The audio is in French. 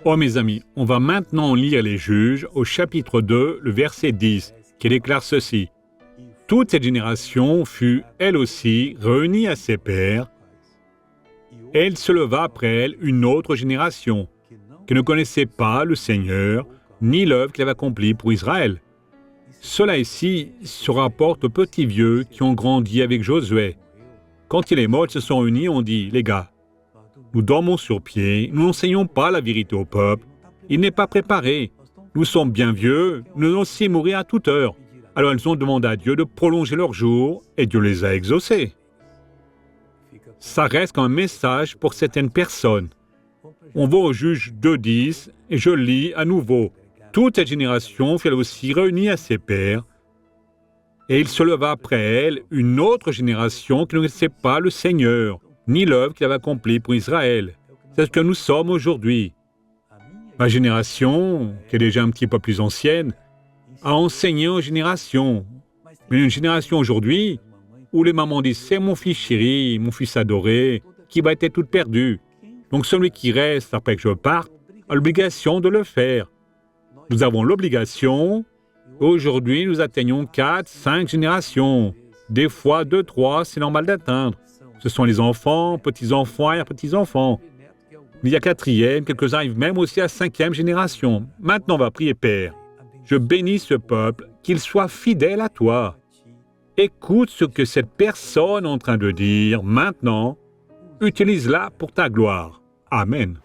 Oh mes amis, on va maintenant lire les Juges au chapitre 2, le verset 10, qui déclare ceci. « Toute cette génération fut, elle aussi, réunie à ses pères. Et il se leva après elle une autre génération, qui ne connaissait pas le Seigneur, ni l'œuvre qu'il avait accomplie pour Israël. » Cela ici se rapporte aux petits vieux qui ont grandi avec Josué. Quand il est mort, ils se sont réunis et ont dit, « Les gars, nous dormons sur pied, nous n'enseignons pas la vérité au peuple, il n'est pas préparé, nous sommes bien vieux, nous allons aussi mourir à toute heure. » Alors ils ont demandé à Dieu de prolonger leurs jours et Dieu les a exaucés. Ça reste comme un message pour certaines personnes. On va au Juge 2.10 et je lis à nouveau. « Toute cette génération fut elle aussi réunie à ses pères, et il se leva après elle une autre génération qui ne connaissait pas le Seigneur, ni l'œuvre qu'il avait accomplie pour Israël. » C'est ce que nous sommes aujourd'hui. Ma génération, qui est déjà un petit peu plus ancienne, a enseigné aux générations. Mais une génération aujourd'hui, où les mamans disent « c'est mon fils chéri, mon fils adoré, qui va être toute perdue. » Donc celui qui reste après que je parte a l'obligation de le faire. Nous avons l'obligation. Aujourd'hui, nous atteignons 4, 5 générations. Des fois 2, 3, c'est normal d'atteindre. Ce sont les enfants, petits-enfants et petits-enfants. Mais il y a 4e, quelques-uns arrivent même aussi à 5e génération. Maintenant, on va prier, Père. Je bénis ce peuple, qu'il soit fidèle à toi. Écoute ce que cette personne est en train de dire maintenant. Utilise-la pour ta gloire. Amen.